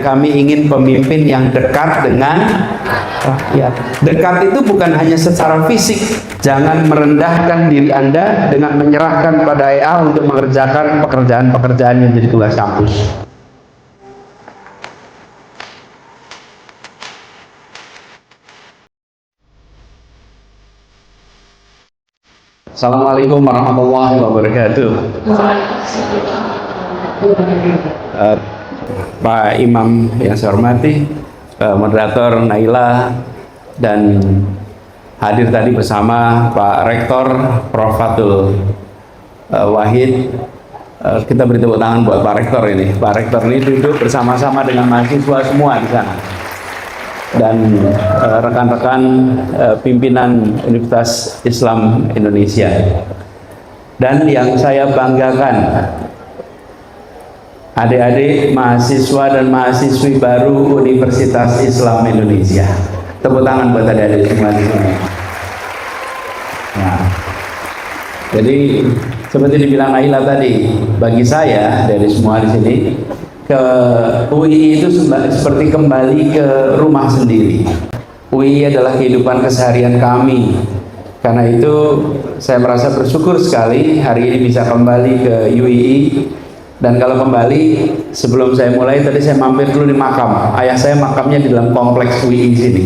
Kami ingin pemimpin yang dekat dengan rakyat. Dekat itu bukan hanya secara fisik. Jangan merendahkan diri Anda dengan menyerahkan pada EA untuk mengerjakan pekerjaan-pekerjaan yang jadi tugas kampus. Assalamualaikum warahmatullahi wabarakatuh. Pak Imam yang saya hormati, moderator Naila, dan hadir tadi bersama Pak Rektor Prof. Fathul Wahid. Kita beri tepuk tangan buat Pak Rektor ini. Pak Rektor ini duduk bersama-sama dengan mahasiswa semua di sana, dan rekan-rekan pimpinan Universitas Islam Indonesia. Dan yang saya banggakan, adik-adik mahasiswa dan mahasiswi baru Universitas Islam Indonesia. Tepuk tangan buat adik-adik semua di sini. Nah, jadi seperti dibilang Naila tadi, bagi saya dari semua di sini, ke UI itu seperti kembali ke rumah sendiri. UI adalah kehidupan keseharian kami. Karena itu saya merasa bersyukur sekali hari ini bisa kembali ke UII. Dan kalau kembali, sebelum saya mulai tadi saya mampir dulu di makam. Ayah saya makamnya di dalam kompleks UII sini.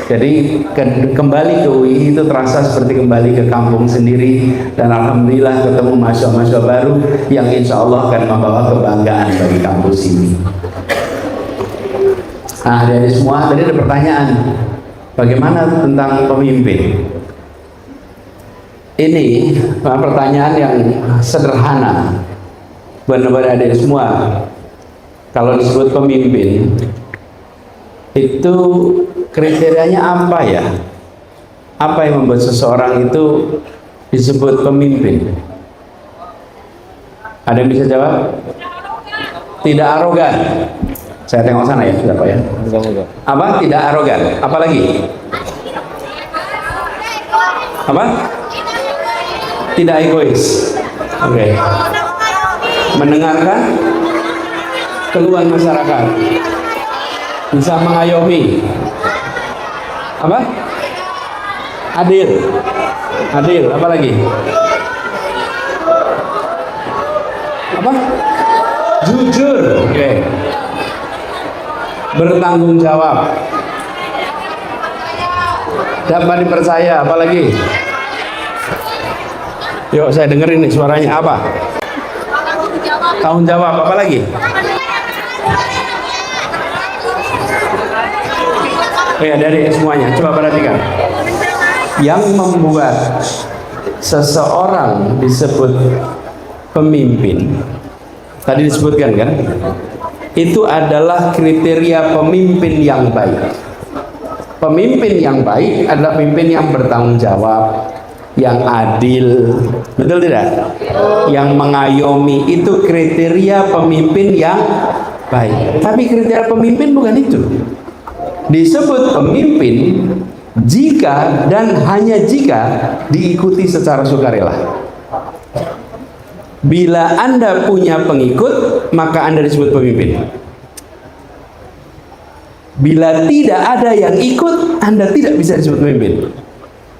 Jadi kembali ke UII itu terasa seperti kembali ke kampung sendiri. Dan alhamdulillah ketemu mahasiswa-mahasiswa baru yang insya Allah akan membawa kebanggaan bagi kampus ini. Nah, dari semua tadi ada pertanyaan, bagaimana tentang pemimpin? Ini pertanyaan yang sederhana. Benar-benar ada semua. Kalau disebut pemimpin, itu kriterianya apa ya? Apa yang membuat seseorang itu disebut pemimpin? Ada yang bisa jawab? Tidak arogan. Saya tengok sana ya, sudah Pak ya. Apa? Tidak arogan. Apa lagi? Apa? Tidak egois. Oke. Mendengarkan keluhan masyarakat, bisa mengayomi, apa? Adil, apa lagi? Apa? Jujur, oke. Bertanggung jawab, dapat dipercaya, apa lagi? Yuk saya dengerin nih suaranya apa? Tanggung jawab, apa lagi? Ya dari semuanya, coba perhatikan. Yang membuat seseorang disebut pemimpin, tadi disebutkan kan, itu adalah kriteria pemimpin yang baik. Pemimpin yang baik adalah pemimpin yang bertanggung jawab, yang adil, betul tidak? Yang mengayomi, itu kriteria pemimpin yang baik. Tapi kriteria pemimpin bukan itu. Disebut pemimpin jika dan hanya jika diikuti secara sukarela. Bila Anda punya pengikut, maka Anda disebut pemimpin. Bila tidak ada yang ikut, Anda tidak bisa disebut pemimpin.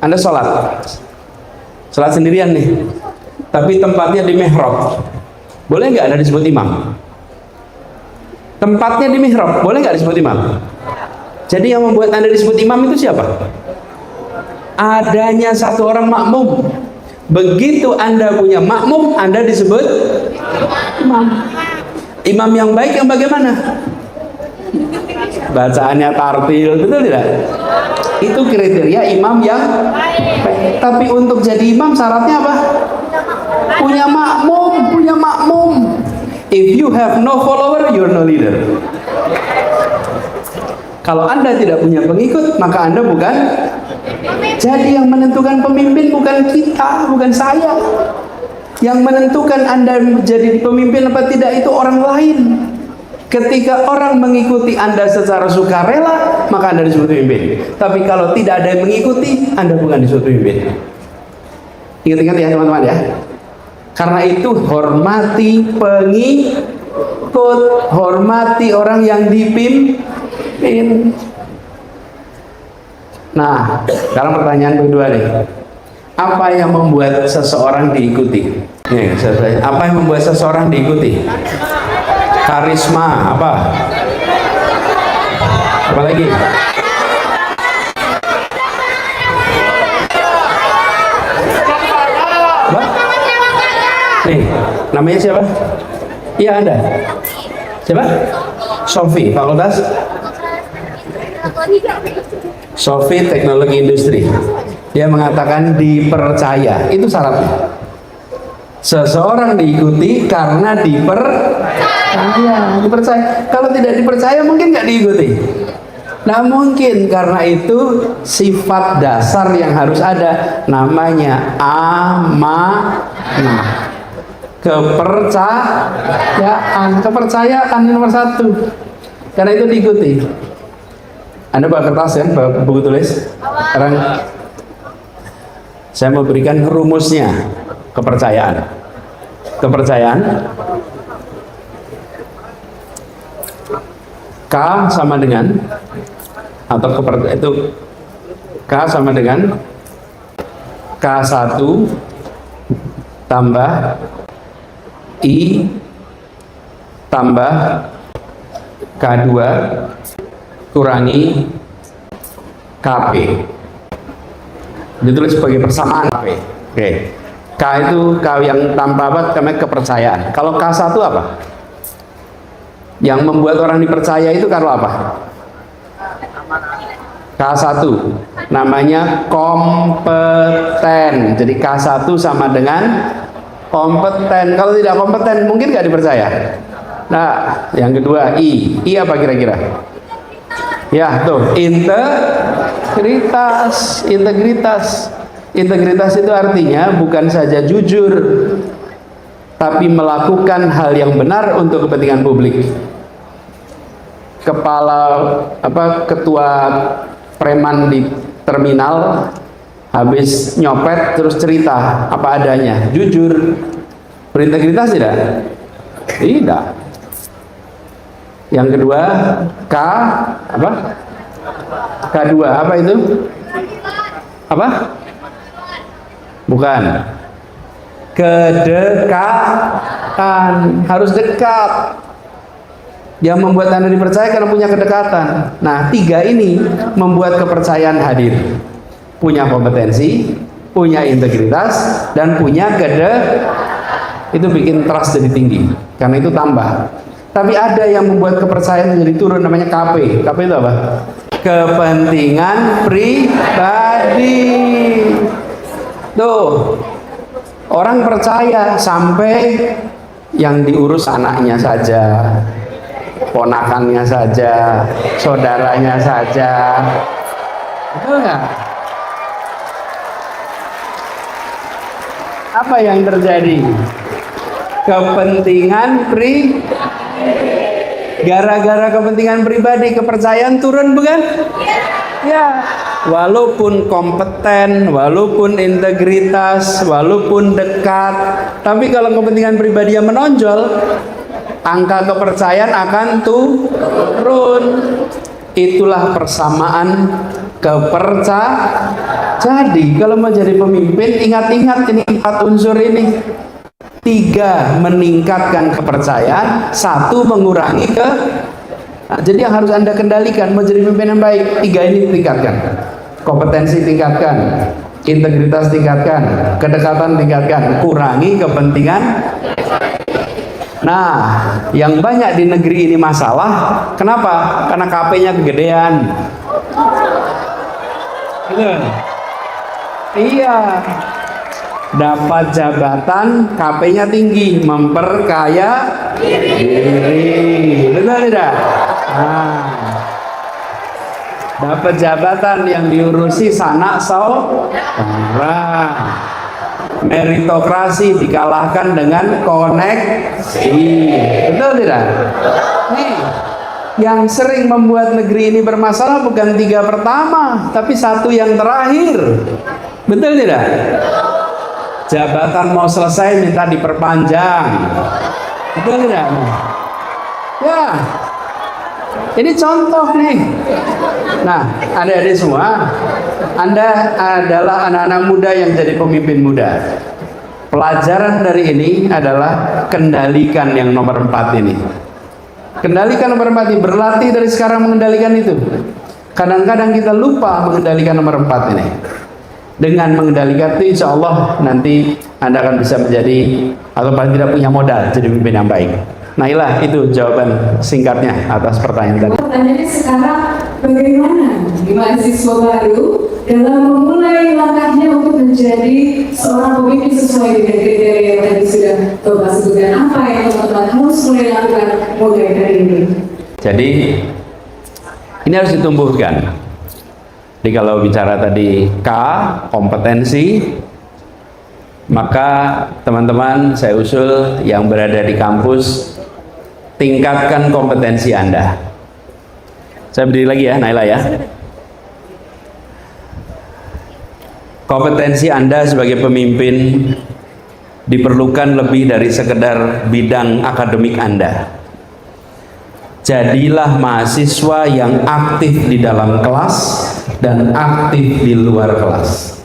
Anda sholat sendirian nih, tapi tempatnya di mihrab, boleh nggak Anda disebut imam? Tempatnya di mihrab, boleh nggak disebut imam? Jadi yang membuat Anda disebut imam itu siapa? Adanya satu orang makmum. Begitu Anda punya makmum, Anda disebut imam. Imam yang baik yang bagaimana? Bacaannya tartil, betul tidak? Itu kriteria imam yang baik. Tapi untuk jadi imam syaratnya apa? Punya makmum. If you have no follower, you're no leader. Kalau Anda tidak punya pengikut, maka Anda bukan. Jadi yang menentukan pemimpin bukan kita, bukan saya. Yang menentukan Anda menjadi pemimpin apa tidak itu orang lain. Ketika orang mengikuti Anda secara sukarela, maka Anda disebut pemimpin. Tapi kalau tidak ada yang mengikuti, Anda bukan disebut pemimpin. Ingat-ingat ya teman-teman ya. Karena itu hormati pengikut. ikut, hormati orang yang dipimpin. Nah, sekarang pertanyaan kedua nih. Apa yang membuat seseorang diikuti? Nih, apa yang membuat seseorang diikuti? Karisma, apa? Apa lagi? Apa? Nih, namanya siapa? Iya, Anda. Siapa? Sofi, fakultas? Sofi Teknologi Industri. Dia mengatakan dipercaya, itu syaratnya. Seseorang diikuti karena dipercaya. Kalau tidak dipercaya mungkin nggak diikuti. Nah mungkin karena itu sifat dasar yang harus ada, namanya amanah. Kepercayaan nomor satu. Karena itu diikuti. Anda bawa kertas kan, bawa buku tulis. Sekarang saya mau berikan rumusnya kepercayaan. Kepercayaan K sama dengan, atau itu K sama dengan K1 tambah I tambah K2 kurangi KP. Ditulis sebagai persamaan KP. Oke. K itu K yang tanpa apa? Namanya kepercayaan. Kalau K1 apa? Yang membuat orang dipercaya itu kalau apa? K1 namanya kompeten. Jadi K1 sama dengan kompeten. Kalau tidak kompeten mungkin nggak dipercaya. Nah, yang kedua I apa kira-kira? Ya tuh, integritas. Integritas itu artinya bukan saja jujur, tapi melakukan hal yang benar untuk kepentingan publik. Ketua preman di terminal habis nyopet terus cerita apa adanya, jujur, berintegritas tidak? Tidak. Yang kedua K apa? K2 apa itu? Apa? Bukan. Kedekatan, harus dekat. Yang membuat Anda dipercaya karena punya kedekatan. Nah, 3 ini membuat kepercayaan hadir. Punya kompetensi, punya integritas, dan punya itu bikin trust jadi tinggi. Karena itu tambah. Tapi ada yang membuat kepercayaan jadi turun, namanya KP. KP itu apa? Kepentingan pribadi. Tuh, orang percaya sampai yang diurus anaknya saja, ponakannya saja, saudaranya saja. Betul nggak? Apa yang terjadi? Kepentingan gara-gara kepentingan pribadi, kepercayaan turun, bukan? Ya, walaupun kompeten, walaupun integritas, walaupun dekat, tapi kalau kepentingan pribadi yang menonjol, angka kepercayaan akan turun. Itulah persamaan kepercayaan. Jadi kalau mau jadi pemimpin, ingat-ingat ini 4 unsur ini. 3 meningkatkan kepercayaan, 1 mengurangi Nah, jadi yang harus Anda kendalikan mau jadi pemimpin yang baik, 3 ini tingkatkan. Kompetensi tingkatkan, integritas tingkatkan, kedekatan tingkatkan, kurangi kepentingan. Nah, yang banyak di negeri ini masalah, kenapa? Karena KP-nya kegedean. Iya. Dapat jabatan, KP-nya tinggi, memperkaya diri. Betul tidak? Nah, dapat jabatan yang diurusi sanak saudara. Meritokrasi dikalahkan dengan koneksi. Betul tidak? Nih, yang sering membuat negeri ini bermasalah bukan 3 pertama, tapi 1 yang terakhir. Betul tidak? Jabatan mau selesai minta diperpanjang. Betul tidak? Ya, ini contoh nih. Nah, adik-adik semua, Anda adalah anak-anak muda yang jadi pemimpin muda. Pelajaran dari ini adalah kendalikan yang nomor 4 ini. Kendalikan nomor 4 ini, berlatih dari sekarang mengendalikan itu. Kadang-kadang kita lupa mengendalikan nomor 4 ini. Dengan mengendalikan itu, insya Allah nanti Anda akan bisa menjadi, atau paling tidak punya modal jadi pemimpin yang baik. Nailah, itu jawaban singkatnya atas pertanyaan tadi. Pertanyaannya sekarang, bagaimana mahasiswa baru dalam memulai langkahnya untuk menjadi seorang pemimpin sesuai dengan kriteria yang tadi sudah Bapak sebutkan? Apa yang teman-teman harus mulai lakukan mulai dari ini? Jadi ini harus ditumbuhkan. Jadi kalau bicara tadi K, kompetensi, maka teman-teman saya usul yang berada di kampus, tingkatkan kompetensi Anda. Saya berdiri lagi ya, Naila ya. Kompetensi Anda sebagai pemimpin diperlukan lebih dari sekedar bidang akademik Anda. Jadilah mahasiswa yang aktif di dalam kelas dan aktif di luar kelas.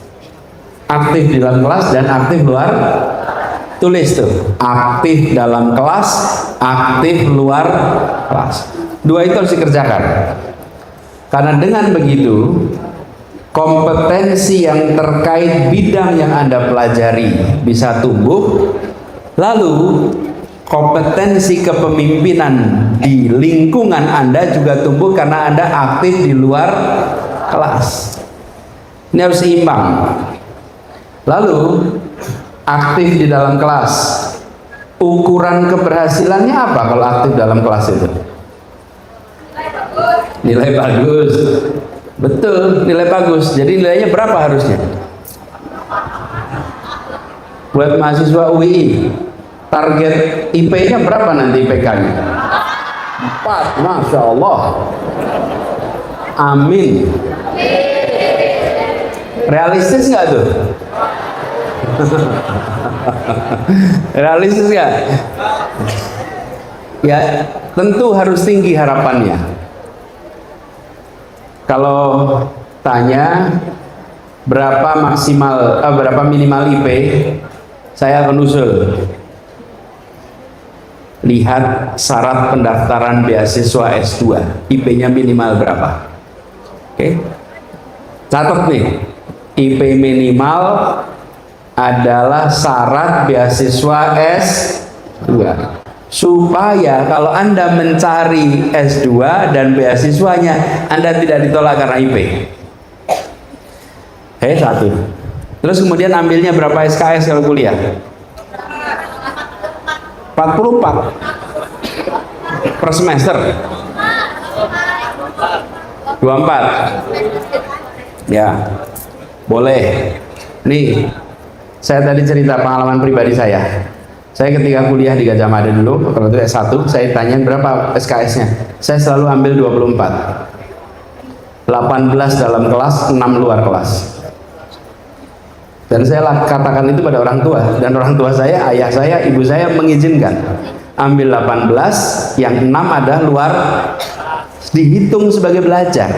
Aktif di dalam kelas dan aktif luar. Tulis tuh, aktif dalam kelas, aktif luar kelas. Dua itu harus dikerjakan. Karena dengan begitu, kompetensi yang terkait bidang yang Anda pelajari bisa tumbuh. Lalu kompetensi kepemimpinan di lingkungan Anda juga tumbuh karena Anda aktif di luar kelas. Ini harus seimbang. Lalu aktif di dalam kelas, ukuran keberhasilannya apa kalau aktif dalam kelas itu? Nilai bagus. Betul, nilai bagus. Jadi nilainya berapa harusnya? Buat mahasiswa UI, target IP-nya berapa nanti IPK-nya? 4, Masya Allah. Amin. Realistis nggak tuh? Realistis nggak? Ya, tentu harus tinggi harapannya. Kalau tanya berapa maksimal, berapa minimal IP, saya akan usul. Lihat syarat pendaftaran beasiswa S2, IP-nya minimal berapa? Oke, catat nih, IP minimal adalah syarat beasiswa S2, supaya kalau Anda mencari S2 dan beasiswanya Anda tidak ditolak karena IP. Satu. Terus kemudian ambilnya berapa SKS kalau kuliah? 44 per semester. 24. Ya, boleh. Nih, saya tadi cerita pengalaman pribadi saya. Saya ketika kuliah di Gajah Mada dulu, kalau itu S1, saya tanyain berapa SKS-nya. Saya selalu ambil 24. 18 dalam kelas, 6 luar kelas. Dan saya katakan itu pada orang tua. Dan orang tua saya, ayah saya, ibu saya mengizinkan. Ambil 18, yang 6 ada luar. Dihitung sebagai belajar.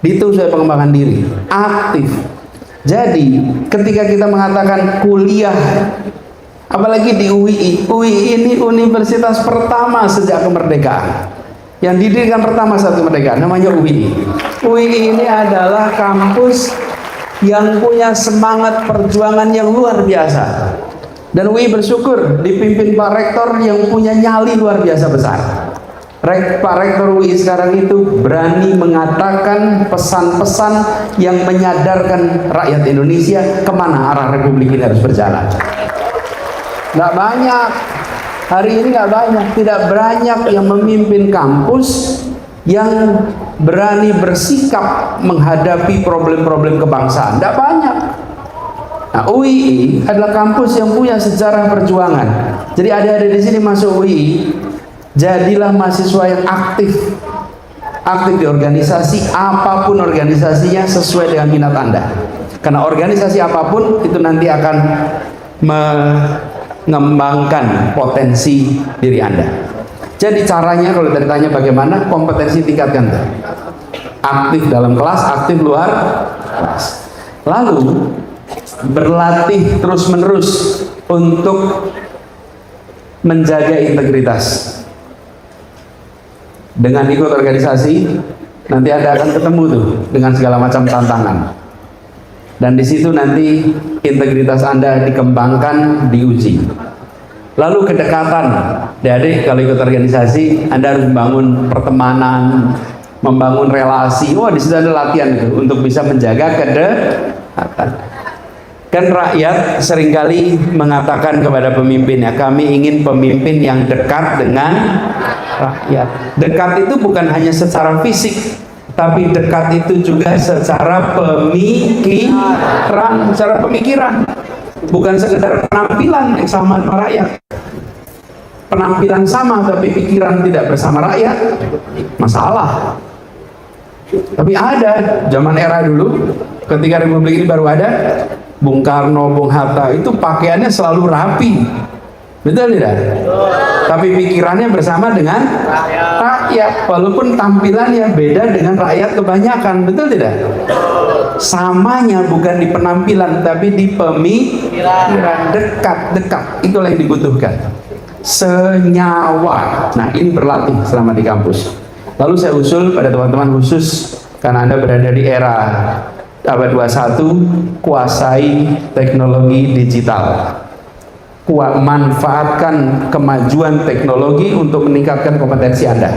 Dihitung sebagai pengembangan diri. Aktif. Jadi, ketika kita mengatakan kuliah, apalagi di UI, UI ini universitas pertama sejak kemerdekaan. Yang didirikan pertama saat kemerdekaan, namanya UI. UI ini adalah kampus yang punya semangat perjuangan yang luar biasa. Dan UI bersyukur dipimpin Pak Rektor yang punya nyali luar biasa besar. Pak Rektor UI sekarang itu berani mengatakan pesan-pesan yang menyadarkan rakyat Indonesia kemana arah Republik ini harus berjalan. Nggak banyak, hari ini nggak banyak, tidak banyak yang memimpin kampus yang berani bersikap menghadapi problem-problem kebangsaan. Nggak banyak. Nah, UI adalah kampus yang punya sejarah perjuangan. Jadi adik-adik di sini masuk UI, jadilah mahasiswa yang aktif di organisasi, apapun organisasinya sesuai dengan minat Anda. Karena organisasi apapun itu nanti akan mengembangkan potensi diri Anda. Jadi caranya kalau ditanya bagaimana, kompetensi tingkatkan. Aktif dalam kelas, aktif luar kelas. Lalu berlatih terus-menerus untuk menjaga integritas. Dengan ikut organisasi, nanti Anda akan ketemu tuh dengan segala macam tantangan. Dan di situ nanti integritas Anda dikembangkan, diuji. Lalu kedekatan, adik kalau ikut organisasi, Anda harus membangun pertemanan, membangun relasi. Wah, di situ ada latihan itu untuk bisa menjaga kedekatan. Kan rakyat seringkali mengatakan kepada pemimpinnya, kami ingin pemimpin yang dekat dengan rakyat. Dekat itu bukan hanya secara fisik, tapi dekat itu juga secara pemikiran, bukan sekedar penampilan yang sama dengan rakyat. Penampilan sama tapi pikiran tidak bersama rakyat, masalah. Tapi ada zaman era dulu, ketika Republik ini baru ada, Bung Karno, Bung Hatta itu pakaiannya selalu rapi, betul tidak? Tapi pikirannya bersama dengan rakyat, walaupun tampilannya beda dengan rakyat kebanyakan, betul tidak? Samanya bukan di penampilan, tapi di pemikiran. Dekat, itulah yang dibutuhkan. Senyawa. Nah, ini berlatih selama di kampus. Lalu saya usul pada teman-teman khusus, karena Anda berada di era abad 21, kuasai teknologi digital. Manfaatkan kemajuan teknologi untuk meningkatkan kompetensi Anda.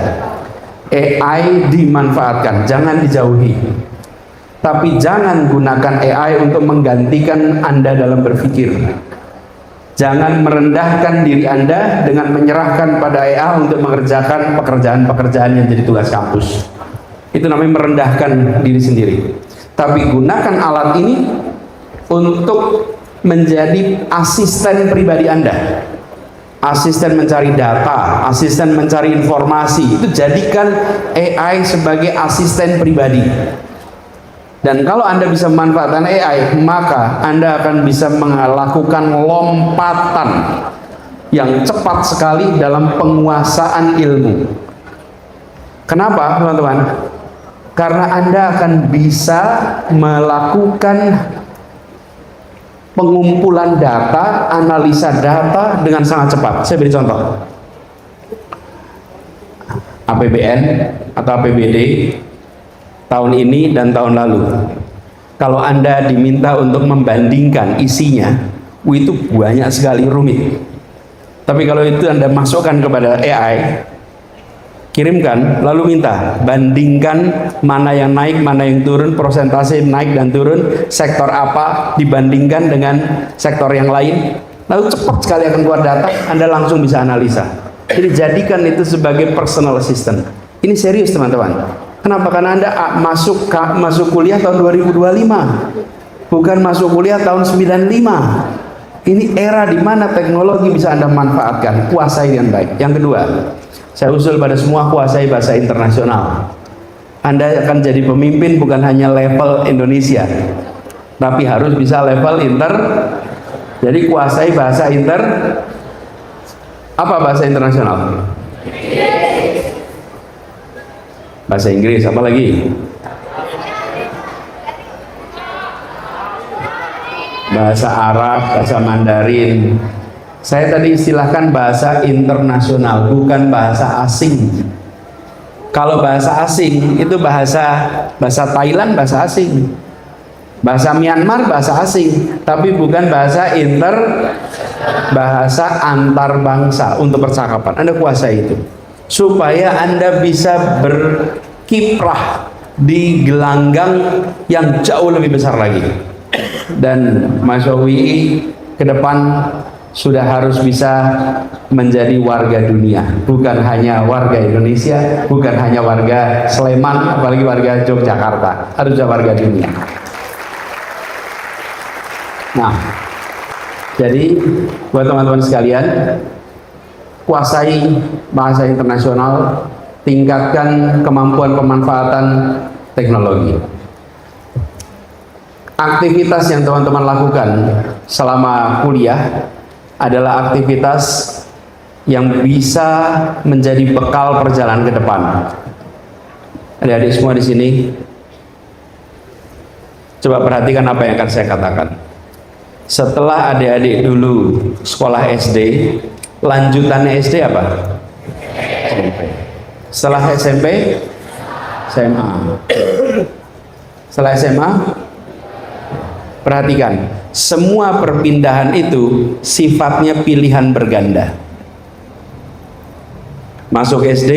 AI dimanfaatkan, jangan dijauhi. Tapi jangan gunakan AI untuk menggantikan Anda dalam berpikir. Jangan merendahkan diri Anda dengan menyerahkan pada AI untuk mengerjakan pekerjaan-pekerjaan yang jadi tugas kampus. Itu namanya merendahkan diri sendiri. Tapi gunakan alat ini untuk menjadi asisten pribadi Anda. Asisten mencari data, asisten mencari informasi. Itu jadikan AI sebagai asisten pribadi. Dan kalau Anda bisa memanfaatkan AI, maka Anda akan bisa melakukan lompatan yang cepat sekali dalam penguasaan ilmu. Kenapa, teman-teman? Karena Anda akan bisa melakukan pengumpulan data, analisa data dengan sangat cepat. Saya beri contoh. APBN atau APBD tahun ini dan tahun lalu. Kalau Anda diminta untuk membandingkan isinya, itu banyak sekali rumit. Tapi kalau itu Anda masukkan kepada AI, kirimkan, lalu minta bandingkan mana yang naik, mana yang turun, persentase naik dan turun, sektor apa dibandingkan dengan sektor yang lain, lalu cepat sekali akan keluar data, Anda langsung bisa analisa. Jadi jadikan itu sebagai personal assistant. Ini serius, teman-teman. Kenapa? Karena Anda masuk kuliah tahun 2025, bukan masuk kuliah tahun 95. Ini era di mana teknologi bisa Anda manfaatkan, kuasai dengan baik. Yang kedua, saya usul pada semua kuasai bahasa internasional. Anda akan jadi pemimpin bukan hanya level Indonesia, tapi harus bisa level Jadi kuasai bahasa apa bahasa internasional? Bahasa Inggris, apa lagi? Bahasa Arab, bahasa Mandarin. Saya tadi istilahkan bahasa internasional, bukan bahasa asing. Kalau bahasa asing itu bahasa Thailand, bahasa asing. Bahasa Myanmar, bahasa asing, tapi bukan bahasa antar bangsa untuk percakapan. Anda kuasai itu, supaya Anda bisa berkiprah di gelanggang yang jauh lebih besar lagi. Dan mahasiswa UI ke depan sudah harus bisa menjadi warga dunia, bukan hanya warga Indonesia, bukan hanya warga Sleman, apalagi warga Yogyakarta, harus juga warga dunia. Nah, jadi buat teman-teman sekalian, kuasai bahasa internasional, tingkatkan kemampuan pemanfaatan teknologi. Aktivitas yang teman-teman lakukan selama kuliah adalah aktivitas yang bisa menjadi bekal perjalanan ke depan. Adik-adik semua di sini, coba perhatikan apa yang akan saya katakan. Setelah adik-adik dulu sekolah SD, lanjutannya SD apa? SMP. Setelah SMP, SMA. Setelah SMA, perhatikan, semua perpindahan itu sifatnya pilihan berganda. Masuk SD,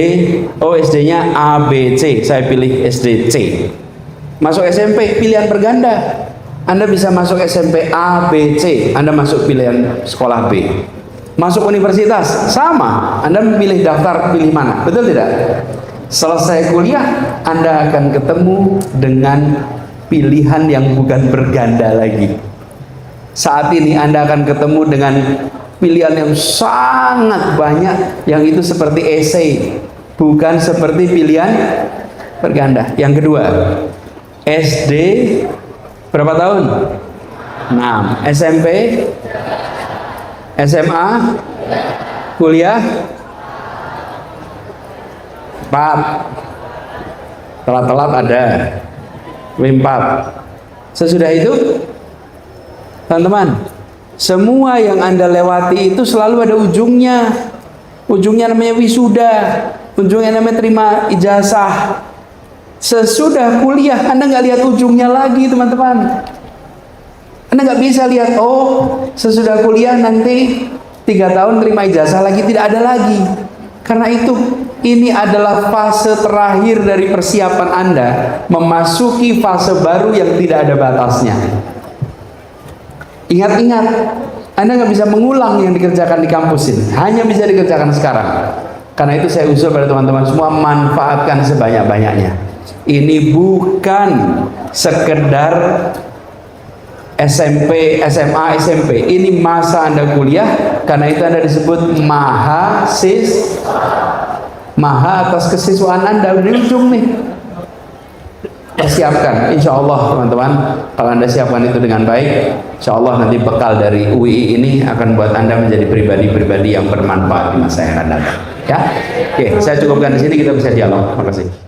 oh SD-nya A, B, C, saya pilih SD C. Masuk SMP, pilihan berganda. Anda bisa masuk SMP A, B, C, Anda masuk pilihan sekolah B. Masuk universitas, sama, Anda memilih daftar pilih mana, betul tidak? Selesai kuliah, Anda akan ketemu dengan pilihan yang bukan berganda lagi. Saat ini Anda akan ketemu dengan pilihan yang sangat banyak, yang itu seperti esai, bukan seperti pilihan berganda. Yang kedua, SD berapa tahun? 6. SMP, SMA, kuliah 4. Telat-telat ada 4. Sesudah itu, teman-teman, semua yang Anda lewati itu selalu ada ujungnya. Ujungnya namanya wisuda, ujungnya namanya terima ijazah. Sesudah kuliah Anda nggak lihat ujungnya lagi, teman-teman. Anda nggak bisa lihat, oh sesudah kuliah nanti 3 tahun terima ijazah lagi, tidak ada lagi. Karena itu, ini adalah fase terakhir dari persiapan Anda memasuki fase baru yang tidak ada batasnya. Ingat-ingat, Anda nggak bisa mengulang yang dikerjakan di kampus ini, hanya bisa dikerjakan sekarang. Karena itu saya usul pada teman-teman semua, manfaatkan sebanyak-banyaknya. Ini bukan sekedar SMP, SMA, SMP. Ini masa Anda kuliah, karena itu Anda disebut maha atas kesiswaan Anda. Di ujung nih, persiapkan, insya Allah teman-teman. Kalau Anda siapkan itu dengan baik, insya Allah nanti bekal dari UI ini akan buat Anda menjadi pribadi-pribadi yang bermanfaat di masa yang akan datang. Ya, oke, saya cukupkan di sini, kita bisa dialog. Terima kasih.